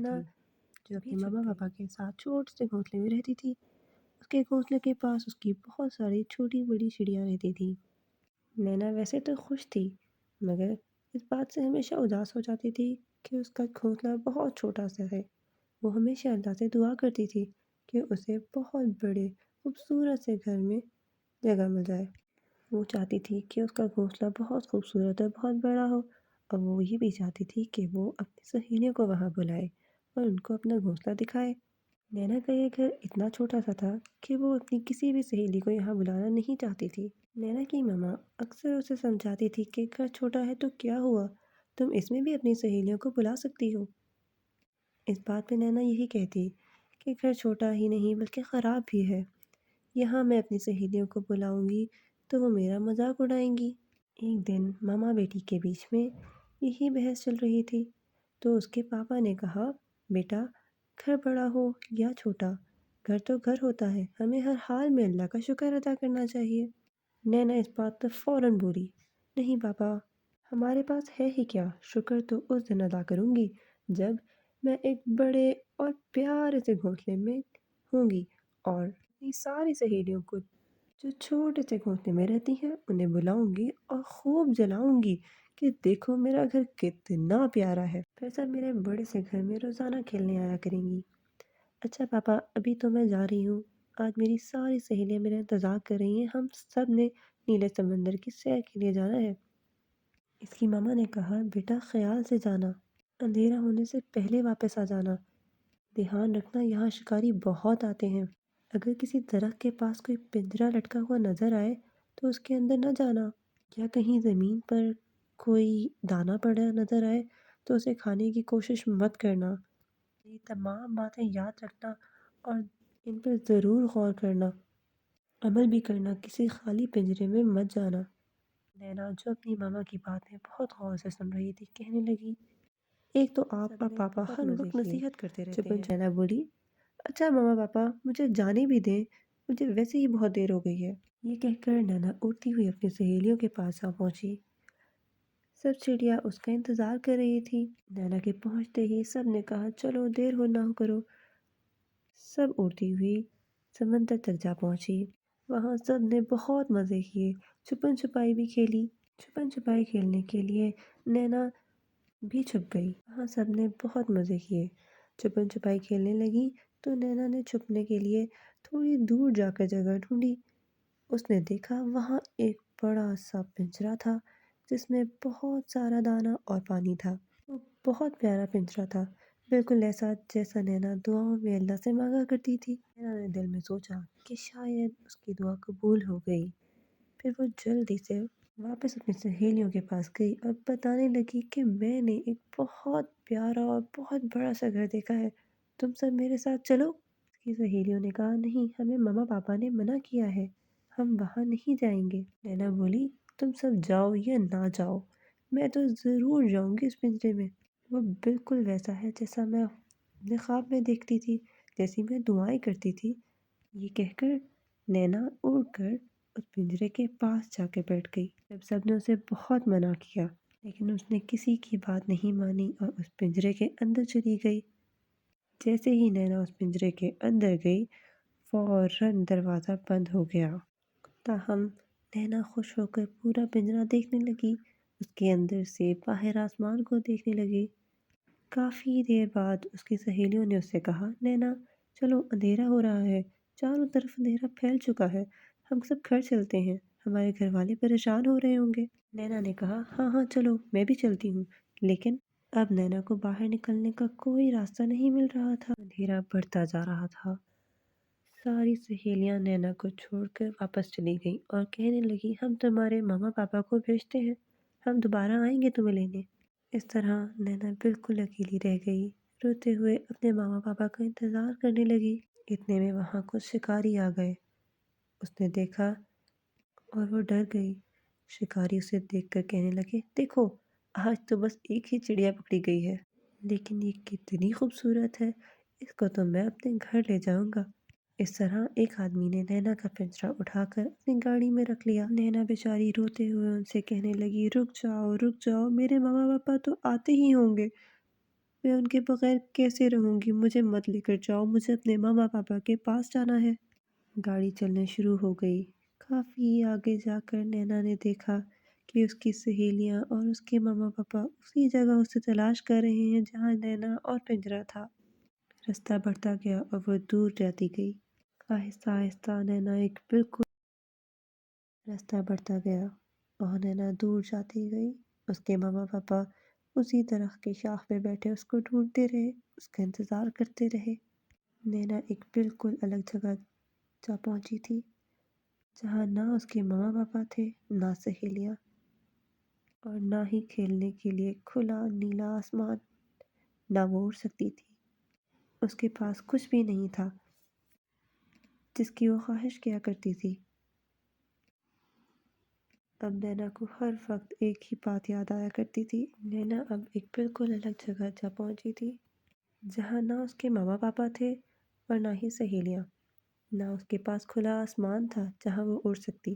नैना थी, जो भी अपने छुप मम्मा गई। पापा के साथ छोटे से घोंसले में रहती थी। उसके घोंसले के पास उसकी बहुत सारी छोटी-बड़ी चिड़िया रहती थी। नैना वैसे तो खुश थी, मगर इस बात से हमेशा उदास हो जाती थी कि उसका घोंसला बहुत छोटा-सा है। वो हमेशा अल्लाह से दुआ करती थी कि उसे बहुत बड़े, खूबसूरत से घर में जगह मिल जाए। वो चाहती थी कि उसका घोंसला बहुत खूबसूरत और बहुत बड़ा हो, और वो ये भी चाहती थी कि वो अपनी सहेलियों को वहाँ बुलाए और उनको अपना घोंसला दिखाए। नैना का ये घर इतना छोटा सा था कि वो अपनी किसी भी सहेली को यहाँ बुलाना नहीं चाहती थी। नैना की मम्मा अक्सर उसे समझाती थी कि घर छोटा है तो क्या हुआ, तुम इसमें भी अपनी सहेलियों को बुला सकती हो। इस बात पे नैना यही कहती कि घर छोटा ही नहीं बल्कि ख़राब भी है। यहाँ मैं अपनी सहेलियों को बुलाऊंगी तो वो मेरा मजाक उड़ाएंगी। एक दिन मामा बेटी के बीच में यही बहस चल रही थी, तो उसके पापा ने कहा, बेटा, घर बड़ा हो या छोटा, घर तो घर होता है, हमें हर हाल में अल्लाह का शुक्र अदा करना चाहिए। नैना इस बात पर फौरन बोली, नहीं पापा, हमारे पास है ही क्या, शुक्र तो उस दिन अदा करूंगी जब मैं एक बड़े और प्यारे से घोंसले में होंगी और अपनी सारी सहेलियों को जो छोटे से घोंसले में रहती हैं उन्हें बुलाऊंगी और खूब जलाऊंगी कि देखो मेरा घर कितना प्यारा है। फिर सब मेरे बड़े से घर में रोज़ाना खेलने आया करेंगी। अच्छा पापा, अभी तो मैं जा रही हूँ। आज मेरी सारी सहेलियाँ मेरा इंतज़ार कर रही हैं, हम सब ने नीले समंदर की सैर के लिए जाना है। इसकी मामा ने कहा, बेटा ख्याल से जाना, अंधेरा होने से पहले वापस आ जाना। ध्यान रखना, यहाँ शिकारी बहुत आते हैं। अगर किसी दरख्त के पास कोई पिंजरा लटका हुआ नजर आए तो उसके अंदर न जाना, या कहीं ज़मीन पर कोई दाना पड़ा नजर आए तो उसे खाने की कोशिश मत करना। ये तमाम बातें याद रखना और इन पर ज़रूर गौर करना, अमल भी करना, किसी खाली पिंजरे में मत जाना। नैना जो अपनी मामा की बातें बहुत गौर से सुन रही थी कहने लगी, एक तो आप और सबने पापा बहुत हर मज़े वक्त किए। नसीहत करते रहते चुपन हैं। नैना बोली, अच्छा मामा पापा, मुझे जाने भी दें, मुझे वैसे ही बहुत देर हो गई है। ये कहकर नैना उड़ती हुई अपनी सहेलियों के पास आ पहुंची। सब चिड़िया उसका इंतजार कर रही थी। नैना के पहुंचते ही सब ने कहा, चलो देर हो ना हो करो। सब उड़ती हुई समंदर तक जा पहुंची। वहां सब ने बहुत मज़े किए, छुपन छुपाई भी खेली। छुपन छुपाई खेलने के लिए नैना भी छुप गई। वहाँ सबने बहुत मज़े किए। छुपन छुपाई खेलने लगी तो नैना ने छुपने के लिए थोड़ी दूर जाकर जगह ढूंढी। उसने देखा वहाँ एक बड़ा सा पिंजरा था जिसमें बहुत सारा दाना और पानी था। वो बहुत प्यारा पिंजरा था, बिल्कुल ऐसा जैसा नैना दुआओं में अल्लाह से मांगा करती थी। नैना ने दिल में सोचा कि शायद उसकी दुआ कबूल हो गई। फिर वो जल्दी से वापस अपनी सहेलियों के पास गई और बताने लगी कि मैंने एक बहुत प्यारा और बहुत बड़ा सा घर देखा है, तुम सब मेरे साथ चलो। उसकी सहेलियों ने कहा, नहीं, हमें मम्मा पापा ने मना किया है, हम वहाँ नहीं जाएंगे। नैना बोली, तुम सब जाओ या ना जाओ, मैं तो ज़रूर जाऊंगी उस पिंजरे में। वो बिल्कुल वैसा है जैसा मैं अपने ख्वाब में देखती थी, जैसी मैं दुआएं करती थी। ये कहकर नैना उड़कर उस पिंजरे के पास जाके बैठ गई। जब सबने उसे बहुत मना किया, लेकिन उसने किसी की बात नहीं मानी और उस पिंजरे के अंदर चली गई। जैसे ही नैना उस पिंजरे के अंदर गई, फौरन दरवाज़ा बंद हो गया। ताहम नैना खुश होकर पूरा पिंजरा देखने लगी, उसके अंदर से बाहर आसमान को देखने लगी। काफ़ी देर बाद उसकी सहेलियों ने उससे कहा, नैना, चलो अंधेरा हो रहा है, चारों तरफ अंधेरा फैल चुका है, हम सब घर चलते हैं, हमारे घर वाले परेशान हो रहे होंगे। नैना ने कहा, हाँ हाँ चलो, मैं भी चलती हूँ। लेकिन अब नैना को बाहर निकलने का कोई रास्ता नहीं मिल रहा था, अंधेरा बढ़ता जा रहा था। सारी सहेलियां नैना को छोड़कर वापस चली गईं और कहने लगी, हम तुम्हारे मामा पापा को भेजते हैं, हम दोबारा आएंगे तुम्हें लेने। इस तरह नैना बिल्कुल अकेली रह गई, रोते हुए अपने मामा पापा का इंतज़ार करने लगी। इतने में वहाँ कुछ शिकारी आ गए। उसने देखा और वो डर गई। शिकारी उसे देखकर कहने लगे, देखो, आज तो बस एक ही चिड़िया पकड़ी गई है, लेकिन ये कितनी खूबसूरत है, इसको तो मैं अपने घर ले जाऊंगा। इस तरह एक आदमी ने नैना का पिंजरा उठाकर अपनी गाड़ी में रख लिया। नैना बेचारी रोते हुए उनसे कहने लगी, रुक जाओ रुक जाओ, मेरे मामा पापा तो आते ही होंगे। میں ان کے بغیر کیسے رہوں گی؟ مجھے مت لے کر جاؤ، مجھے اپنے ماما پاپا کے پاس جانا ہے۔ گاڑی چلنے شروع ہو گئی۔ کافی آگے جا کر نینا نے دیکھا کہ اس کی سہیلیاں اور اس کے ماما پاپا اسی جگہ اسے تلاش کر رہے ہیں جہاں نینا اور پنجرا تھا۔ راستہ بڑھتا گیا اور وہ دور جاتی گئی۔ آہستہ آہستہ نینا ایک بالکل راستہ بڑھتا گیا اور نینا دور جاتی گئی۔ اس کے ماما پاپا اسی درخت کی شاخ پہ بیٹھے اس کو ڈھونڈتے رہے، اس کا انتظار کرتے رہے۔ نینا ایک بالکل الگ جگہ جا پہنچی تھی جہاں نہ اس کے ماما پاپا تھے، نہ سہیلیاں، اور نہ ہی کھیلنے کے لیے کھلا نیلا آسمان۔ نہ وہ اڑ سکتی تھی، اس کے پاس کچھ بھی نہیں تھا جس کی وہ خواہش کیا کرتی تھی۔ اب نینا کو ہر وقت ایک ہی بات یاد آیا کرتی تھی۔ نینا اب ایک بالکل الگ جگہ جا پہنچی تھی جہاں نہ اس کے ماما پاپا تھے اور نہ ہی سہیلیاں، نہ اس کے پاس کھلا آسمان تھا جہاں وہ اڑ سکتی۔